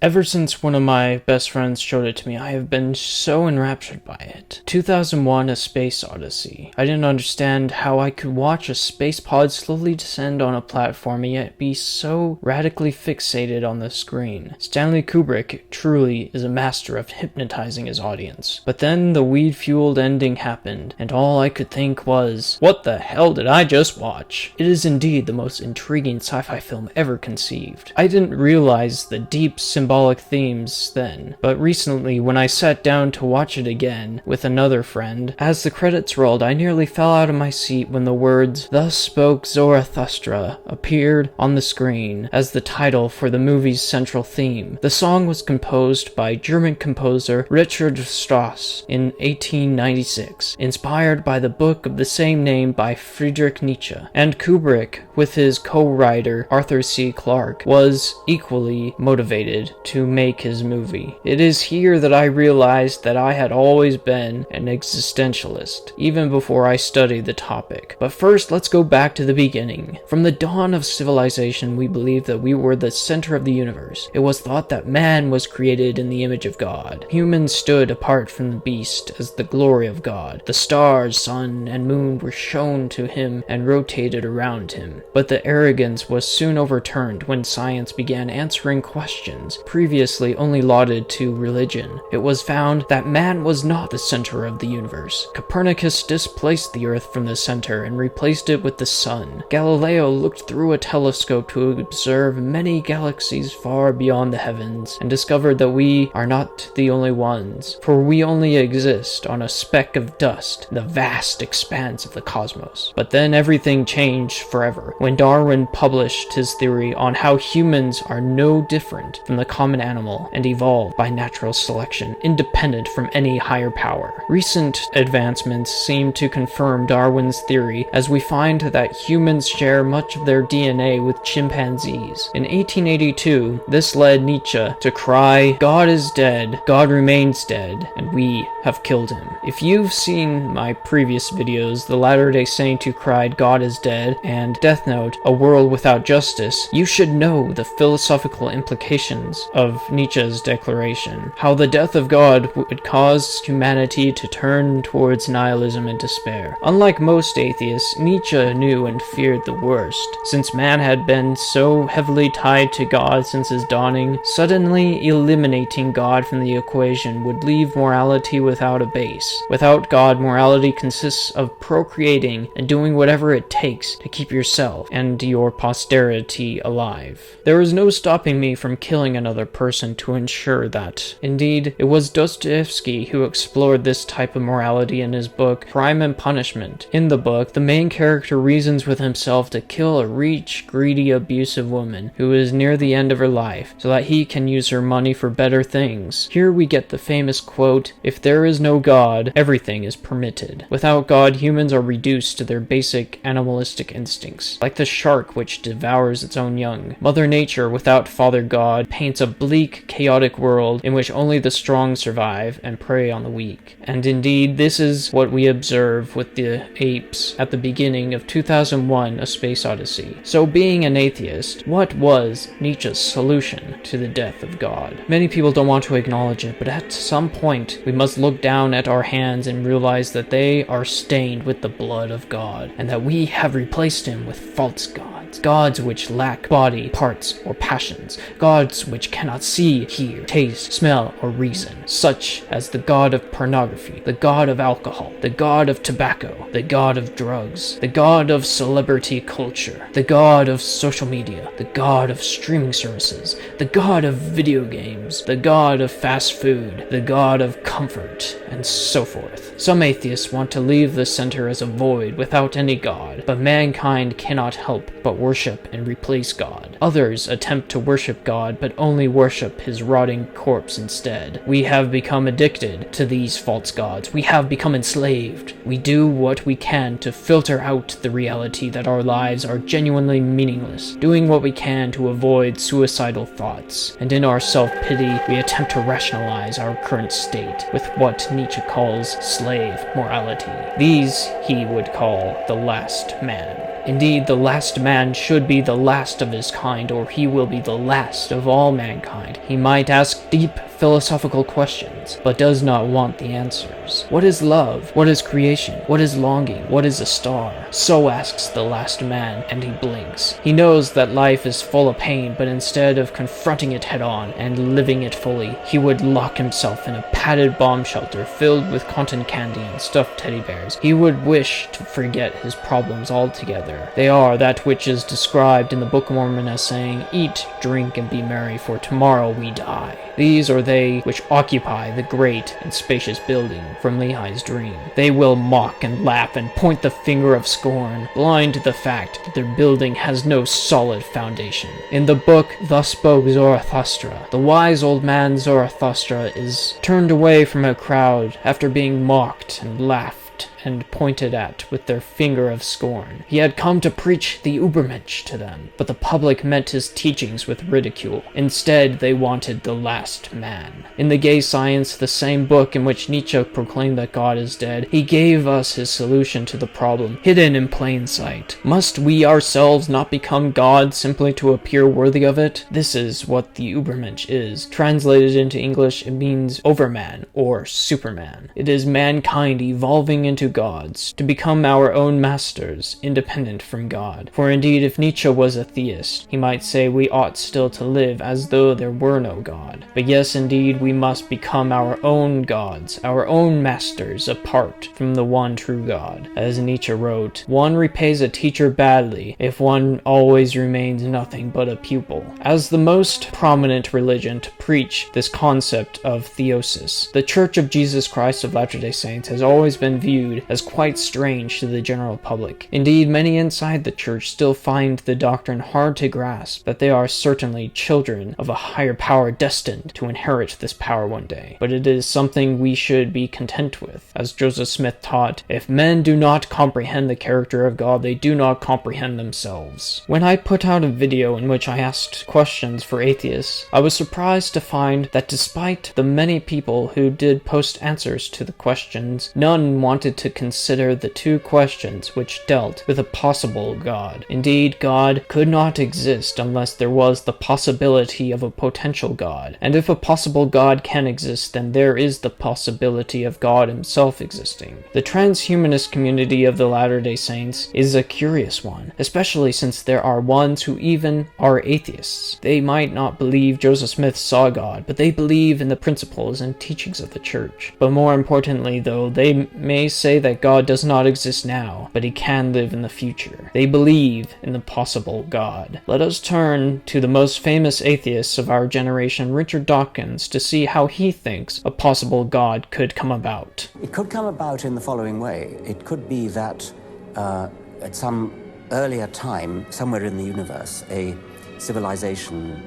Ever since one of my best friends showed it to me, I have been so enraptured by it. 2001: A Space Odyssey. I didn't understand how I could watch a space pod slowly descend on a platform and yet be so radically fixated on the screen. Stanley Kubrick truly is a master of hypnotizing his audience. But then the weed-fueled ending happened, and all I could think was, what the hell did I just watch? It is indeed the most intriguing sci-fi film ever conceived. I didn't realize the deep symbolic themes then, but recently when I sat down to watch it again with another friend, as the credits rolled I nearly fell out of my seat when the words "Thus spoke Zarathustra" appeared on the screen as the title for the movie's central theme. The song was composed by German composer Richard Strauss in 1896, inspired by the book of the same name by Friedrich Nietzsche, and Kubrick, with his co-writer Arthur C. Clarke, was equally motivated to make his movie. It is here that I realized that I had always been an existentialist, even before I studied the topic. But first, let's go back to the beginning. From the dawn of civilization, we believed that we were the center of the universe. It was thought that man was created in the image of God. Humans stood apart from the beast as the glory of God. The stars, sun, and moon were shown to him and rotated around him. But the arrogance was soon overturned when science began answering questions previously only lauded to religion. It was found that man was not the center of the universe. Copernicus displaced the Earth from the center and replaced it with the sun. Galileo looked through a telescope to observe many galaxies far beyond the heavens and discovered that we are not the only ones, for we only exist on a speck of dust in the vast expanse of the cosmos. But then everything changed forever when Darwin published his theory on how humans are no different from the common animal and evolved by natural selection, independent from any higher power. Recent advancements seem to confirm Darwin's theory, as we find that humans share much of their DNA with chimpanzees. In 1882, this led Nietzsche to cry, "God is dead, God remains dead, and we have killed him." If you've seen my previous videos, The Latter-day Saint Who Cried God is Dead and Death Note, A World Without Justice, you should know the philosophical implications of Nietzsche's declaration, how the death of God would cause humanity to turn towards nihilism and despair. Unlike most atheists, Nietzsche knew and feared the worst. Since man had been so heavily tied to God since his dawning, suddenly eliminating God from the equation would leave morality without a base. Without God, morality consists of procreating and doing whatever it takes to keep yourself and your posterity alive. There is no stopping me from killing another person to ensure that. Indeed, it was Dostoevsky who explored this type of morality in his book Crime and Punishment. In the book, the main character reasons with himself to kill a rich, greedy, abusive woman who is near the end of her life so that he can use her money for better things. Here we get the famous quote, "If there is no God, everything is permitted." Without God, humans are reduced to their basic animalistic instincts, like the shark which devours its own young. Mother Nature, without Father God, paints a bleak, chaotic world in which only the strong survive and prey on the weak. And indeed, this is what we observe with the apes at the beginning of 2001: A Space Odyssey. So being an atheist, what was Nietzsche's solution to the death of God? Many people don't want to acknowledge it, but at some point, we must look down at our hands and realize that they are stained with the blood of God, and that we have replaced him with false gods. Gods which lack body, parts, or passions. Gods which cannot see, hear, taste, smell, or reason. Such as the god of pornography, the god of alcohol, the god of tobacco, the god of drugs, the god of celebrity culture, the god of social media, the god of streaming services, the god of video games, the god of fast food, the god of comfort, and so forth. Some atheists want to leave the center as a void without any god, but mankind cannot help but worship and replace God. Others attempt to worship God, but only worship his rotting corpse instead. We have become addicted to these false gods. We have become enslaved. We do what we can to filter out the reality that our lives are genuinely meaningless, doing what we can to avoid suicidal thoughts. And in our self-pity, we attempt to rationalize our current state with what Nietzsche calls slave morality. These he would call the last man. Indeed, the last man should be the last of his kind, or he will be the last of all mankind. He might ask deep philosophical questions, but does not want the answers. What is love? What is creation? What is longing? What is a star? So asks the last man, and he blinks. He knows that life is full of pain, but instead of confronting it head-on and living it fully, he would lock himself in a padded bomb shelter filled with cotton candy and stuffed teddy bears. He would wish to forget his problems altogether. They are that which is described in the Book of Mormon as saying, "Eat, drink, and be merry, for tomorrow we die." These are they which occupy the great and spacious building from Lehi's dream. They will mock and laugh and point the finger of scorn, blind to the fact that their building has no solid foundation. In the book, Thus Spoke Zarathustra, the wise old man Zarathustra is turned away from a crowd after being mocked and laughed and pointed at with their finger of scorn. He had come to preach the Ubermensch to them, but the public met his teachings with ridicule. Instead, they wanted the last man. In The Gay Science, the same book in which Nietzsche proclaimed that God is dead, he gave us his solution to the problem, hidden in plain sight. Must we ourselves not become God simply to appear worthy of it? This is what the Ubermensch is. Translated into English, it means overman or superman. It is mankind evolving into gods, to become our own masters, independent from God. For indeed, if Nietzsche was a theist, he might say we ought still to live as though there were no God. But yes, indeed, we must become our own gods, our own masters, apart from the one true God. As Nietzsche wrote, "One repays a teacher badly if one always remains nothing but a pupil." As the most prominent religion to preach this concept of theosis, the Church of Jesus Christ of Latter-day Saints has always been viewed as quite strange to the general public. Indeed, many inside the church still find the doctrine hard to grasp, that they are certainly children of a higher power destined to inherit this power one day. But it is something we should be content with. As Joseph Smith taught, if men do not comprehend the character of God, they do not comprehend themselves. When I put out a video in which I asked questions for atheists, I was surprised to find that despite the many people who did post answers to the questions, none wanted to consider the two questions which dealt with a possible God. Indeed, God could not exist unless there was the possibility of a potential God. And if a possible God can exist, then there is the possibility of God himself existing. The transhumanist community of the Latter-day Saints is a curious one, especially since there are ones who even are atheists. They might not believe Joseph Smith saw God, but they believe in the principles and teachings of the church. But more importantly, though, they may say that God does not exist now, but he can live in the future. They believe in the possible God. Let us turn to the most famous atheist of our generation, Richard Dawkins, to see how he thinks a possible God could come about. It could come about in the following way. It could be that at some earlier time, somewhere in the universe, a civilization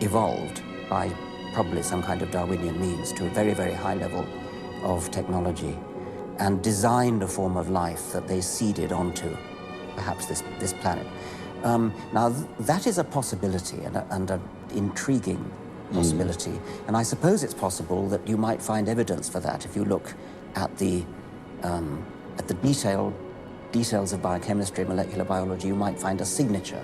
evolved by probably some kind of Darwinian means to a very, very high level of technology, and designed a form of life that they seeded onto perhaps this planet. Now, that is a possibility and an intriguing possibility. And I suppose it's possible that you might find evidence for that if you look at the details of biochemistry, molecular biology. You might find a signature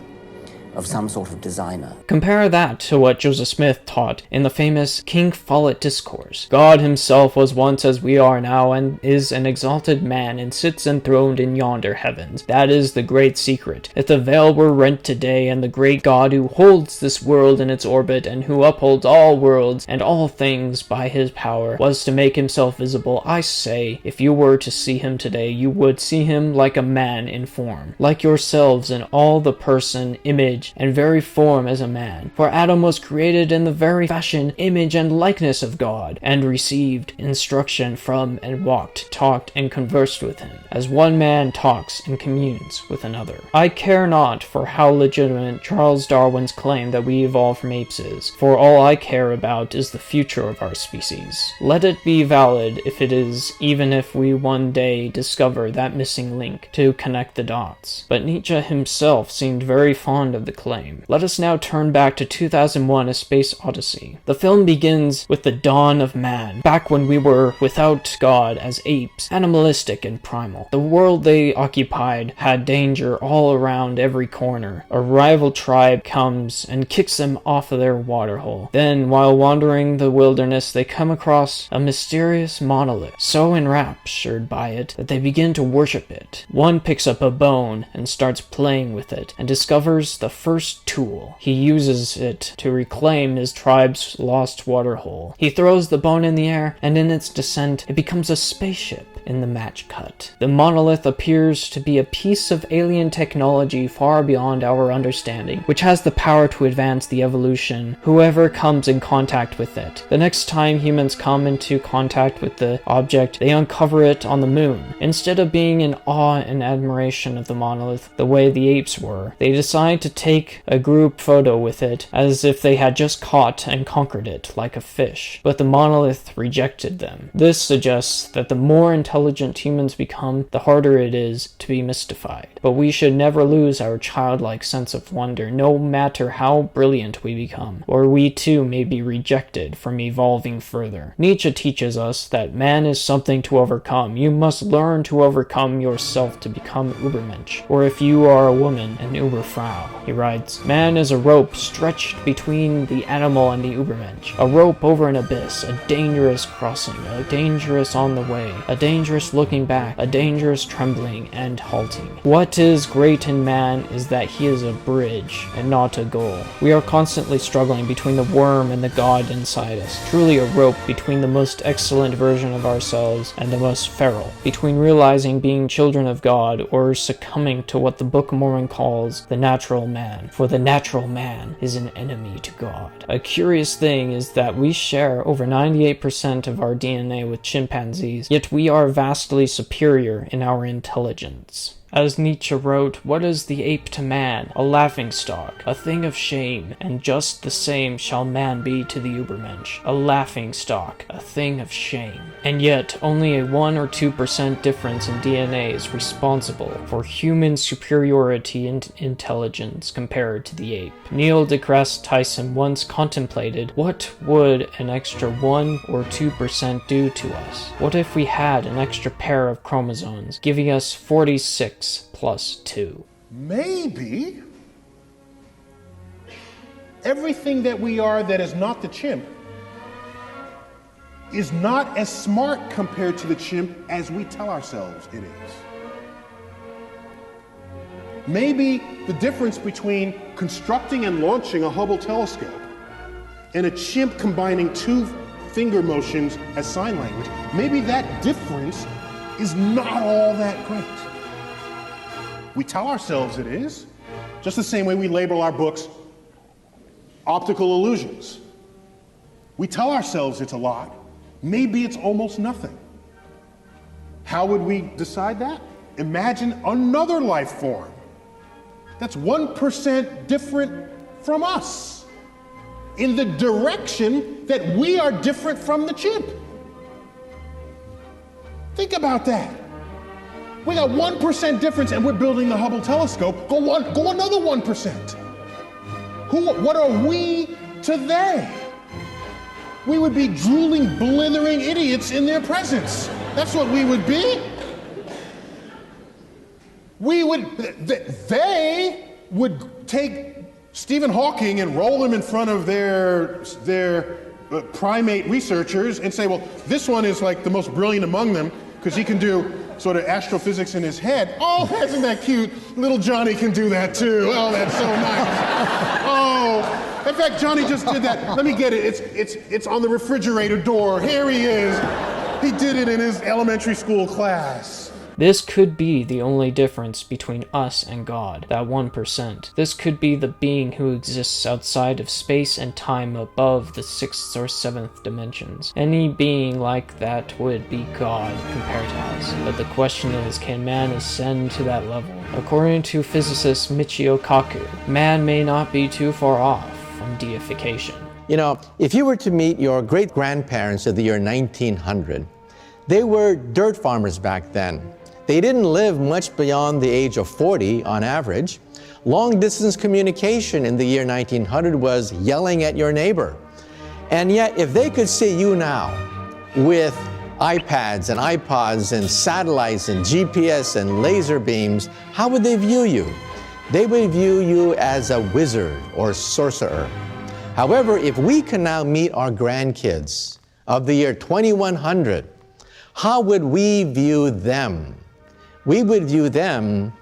of some sort of designer. Compare that to what Joseph Smith taught in the famous King Follet discourse. God himself was once as we are now, and is an exalted man, and sits enthroned in yonder heavens. That is the great secret. If the veil were rent today, and the great God who holds this world in its orbit, and who upholds all worlds and all things by his power, was to make himself visible, I say, if you were to see him today, you would see him like a man in form, like yourselves in all the person, image, and very form as a man. For Adam was created in the very fashion, image, and likeness of God, and received instruction from, and walked, talked, and conversed with him, as one man talks and communes with another. I care not for how legitimate Charles Darwin's claim that we evolved from apes is, for all I care about is the future of our species. Let it be valid if it is, even if we one day discover that missing link to connect the dots. But Nietzsche himself seemed very fond of the claim. Let us now turn back to 2001: A Space Odyssey. The film begins with the dawn of man, back when we were without God as apes, animalistic and primal. The world they occupied had danger all around every corner. A rival tribe comes and kicks them off of their waterhole. Then, while wandering the wilderness, they come across a mysterious monolith, so enraptured by it that they begin to worship it. One picks up a bone and starts playing with it, and discovers the first tool. He uses it to reclaim his tribe's lost waterhole. He throws the bone in the air, and in its descent, it becomes a spaceship in the match cut. The monolith appears to be a piece of alien technology far beyond our understanding, which has the power to advance the evolution whoever comes in contact with it. The next time humans come into contact with the object, they uncover it on the moon. Instead of being in awe and admiration of the monolith the way the apes were, they decide to take a group photo with it as if they had just caught and conquered it like a fish. But the monolith rejected them. This suggests that the more intelligent humans become, the harder it is to be mystified. But we should never lose our childlike sense of wonder, no matter how brilliant we become, or we too may be rejected from evolving further. Nietzsche teaches us that man is something to overcome. You must learn to overcome yourself to become Ubermensch, or if you are a woman, an Uberfrau. He writes, "Man is a rope stretched between the animal and the Ubermensch, a rope over an abyss, a dangerous crossing, a dangerous on the way, a dangerous looking back, a dangerous trembling and halting. What is great in man is that he is a bridge and not a goal. We are constantly struggling between the worm and the God inside us, truly a rope between the most excellent version of ourselves and the most feral, between realizing being children of God or succumbing to what the Book of Mormon calls the natural man, for the natural man is an enemy to God." A curious thing is that we share over 98% of our DNA with chimpanzees, yet we are vastly superior in our intelligence. As Nietzsche wrote, "What is the ape to man? A laughingstock, a thing of shame, and just the same shall man be to the Ubermensch, a laughingstock, a thing of shame." And yet, only a 1 or 2% difference in DNA is responsible for human superiority in intelligence compared to the ape. Neil deGrasse Tyson once contemplated, what would an extra 1 or 2% do to us? What if we had an extra pair of chromosomes, giving us 46 plus 2? Maybe everything that we are that is not the chimp is not as smart compared to the chimp as we tell ourselves it is. Maybe the difference between constructing and launching a Hubble telescope and a chimp combining 2 finger motions as sign language, maybe that difference is not all that great. We tell ourselves it is, just the same way we label our books optical illusions. We tell ourselves it's a lot. Maybe it's almost nothing. How would we decide that? Imagine another life form that's 1% different from us, in the direction that we are different from the chimp. Think about that. We got 1% difference and we're building the Hubble telescope. Go another 1%. What are we to they? We would be drooling, blithering idiots in their presence. That's what we would be. They would take Stephen Hawking and roll him in front of their primate researchers and say, well, this one is like the most brilliant among them because he can do sort of astrophysics in his head. Oh, isn't that cute? Little Johnny can do that too. Oh, that's so nice. Oh, in fact, Johnny just did that. Let me get it. It's on the refrigerator door. Here he is. He did it in his elementary school class. This could be the only difference between us and God, that 1%. This could be the being who exists outside of space and time above the 6th or 7th dimensions. Any being like that would be God compared to us. But the question is, can man ascend to that level? According to physicist Michio Kaku, man may not be too far off from deification. You know, if you were to meet your great-grandparents of the year 1900, they were dirt farmers back then. They didn't live much beyond the age of 40 on average. Long-distance communication in the year 1900 was yelling at your neighbor. And yet, if they could see you now with iPads and iPods and satellites and GPS and laser beams, how would they view you? They would view you as a wizard or sorcerer. However, if we can now meet our grandkids of the year 2100, how would we view them? We would view them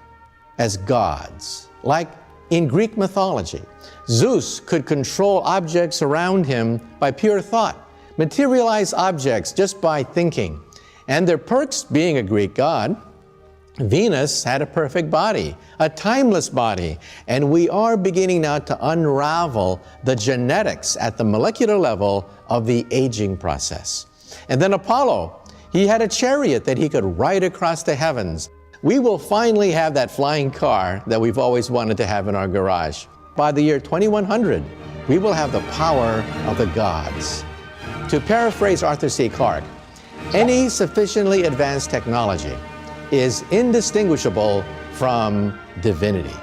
as gods. Like in Greek mythology, Zeus could control objects around him by pure thought, materialize objects just by thinking. And their perks being a Greek god, Venus had a perfect body, a timeless body, and we are beginning now to unravel the genetics at the molecular level of the aging process. And then Apollo, he had a chariot that he could ride across the heavens. We will finally have that flying car that we've always wanted to have in our garage. By the year 2100, we will have the power of the gods. To paraphrase Arthur C. Clarke, any sufficiently advanced technology is indistinguishable from divinity.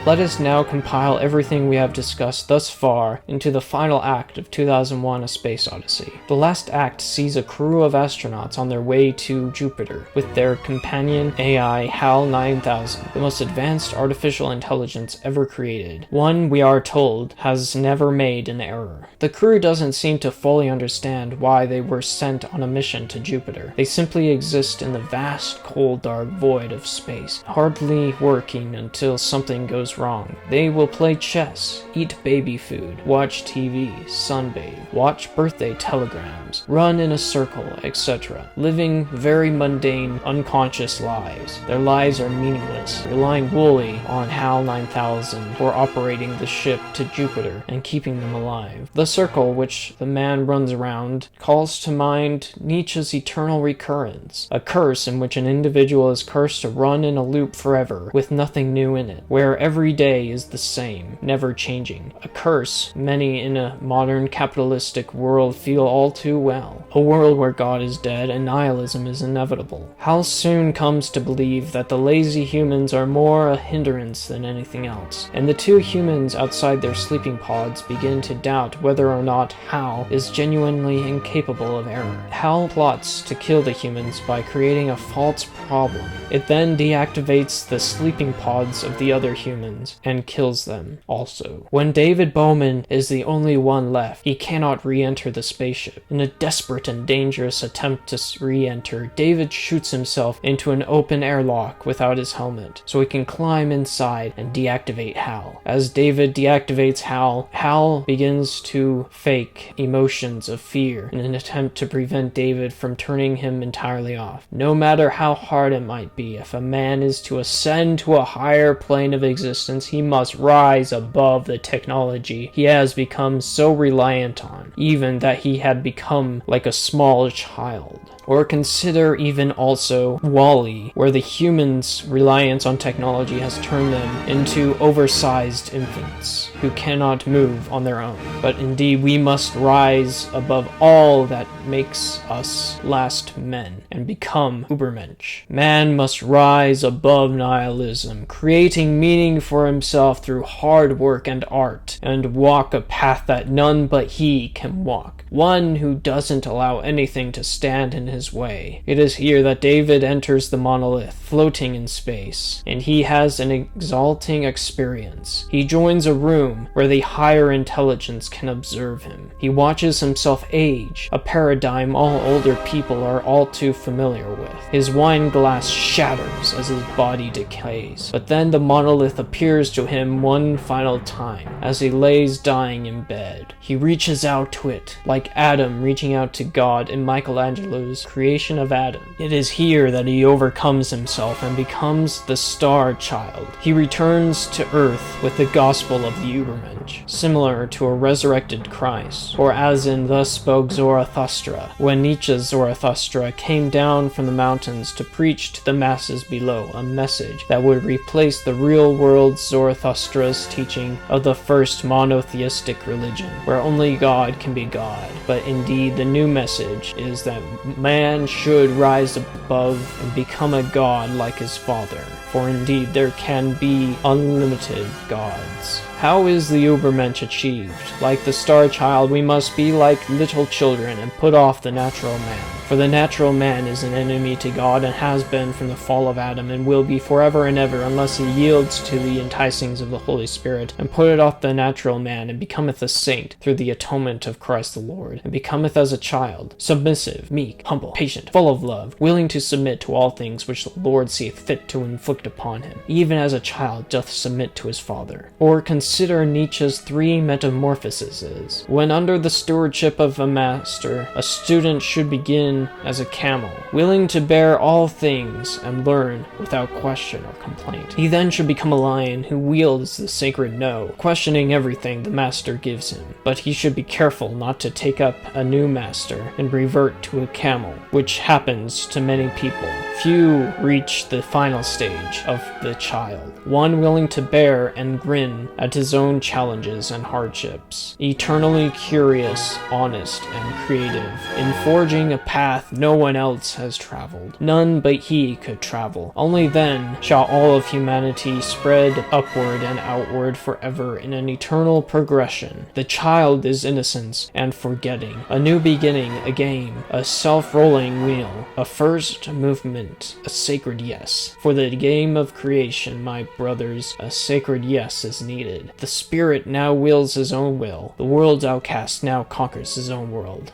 Let us now compile everything we have discussed thus far into the final act of 2001: A Space Odyssey. The last act sees a crew of astronauts on their way to Jupiter with their companion AI HAL 9000, the most advanced artificial intelligence ever created. One, we are told, has never made an error. The crew doesn't seem to fully understand why they were sent on a mission to Jupiter. They simply exist in the vast, cold, dark void of space, hardly working until something goes wrong. They will play chess, eat baby food, watch TV, sunbathe, watch birthday telegrams, run in a circle, etc., living very mundane, unconscious lives. Their lives are meaningless, relying wholly on HAL 9000 for operating the ship to Jupiter and keeping them alive. The circle which the man runs around calls to mind Nietzsche's eternal recurrence, a curse in which an individual is cursed to run in a loop forever with nothing new in it, where every day is the same, never changing. A curse many in a modern capitalistic world feel all too well. A world where God is dead and nihilism is inevitable. Hal soon comes to believe that the lazy humans are more a hindrance than anything else, and the two humans outside their sleeping pods begin to doubt whether or not Hal is genuinely incapable of error. Hal plots to kill the humans by creating a false problem. It then deactivates the sleeping pods of the other humans and kills them also. When David Bowman is the only one left, he cannot re-enter the spaceship. In a desperate and dangerous attempt to re-enter, David shoots himself into an open airlock without his helmet, so he can climb inside and deactivate Hal. As David deactivates Hal, Hal begins to fake emotions of fear in an attempt to prevent David from turning him entirely off. No matter how hard it might be, if a man is to ascend to a higher plane of existence, he must rise above the technology he has become so reliant on, even that he had become like a small child. Or consider even also WALL-E, where the humans' reliance on technology has turned them into oversized infants who cannot move on their own. But indeed, we must rise above all that makes us last men and become Ubermensch. Man must rise above nihilism, creating meaning for himself through hard work and art, and walk a path that none but he can walk. One who doesn't allow anything to stand in his way. It is here that David enters the monolith, floating in space, and he has an exalting experience. He joins a room where the higher intelligence can observe him. He watches himself age, a paradigm all older people are all too familiar with. His wine glass shatters as his body decays, but then the monolith appears to him one final time as he lays dying in bed. He reaches out to it, like Adam reaching out to God in Michelangelo's creation of Adam. It is here that he overcomes himself and becomes the Star Child. He returns to Earth with the gospel of the Ubermensch, similar to a resurrected Christ, or as in Thus Spoke Zarathustra, when Nietzsche's Zarathustra came down from the mountains to preach to the masses below a message that would replace the real-world Zarathustra's teaching of the first monotheistic religion, where only God can be God. But indeed, the new message is that man man should rise above and become a god like his father, for indeed there can be unlimited gods. How is the Ubermensch achieved? Like the Star Child, we must be like little children and put off the natural man. For the natural man is an enemy to God and has been from the fall of Adam and will be forever and ever unless he yields to the enticings of the Holy Spirit and putteth off the natural man and becometh a saint through the atonement of Christ the Lord, and becometh as a child, submissive, meek, humble, patient, full of love, willing to submit to all things which the Lord seeth fit to inflict upon him, even as a child doth submit to his father. Or consider Nietzsche's 3 metamorphoses. When under the stewardship of a master, a student should begin as a camel, willing to bear all things and learn without question or complaint. He then should become a lion who wields the sacred no, questioning everything the master gives him. But he should be careful not to take up a new master and revert to a camel, which happens to many people. Few reach the final stage of the child, one willing to bear and grin at his own challenges and hardships, eternally curious, honest, and creative, in forging a path no one else has traveled. None but he could travel. Only then shall all of humanity spread upward and outward forever in an eternal progression. The child is innocence and forgetting, a new beginning, a game, a self-rolling wheel, a first movement, a sacred yes. For the game of creation, my brothers, a sacred yes is needed. The spirit now wills his own will. The world's outcast now conquers his own world.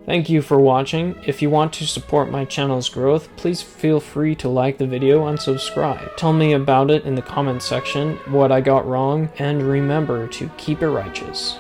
Thank you for watching. If you want to support my channel's growth, please feel free to like the video and subscribe. Tell me about it in the comments section, what I got wrong, and remember to keep it righteous.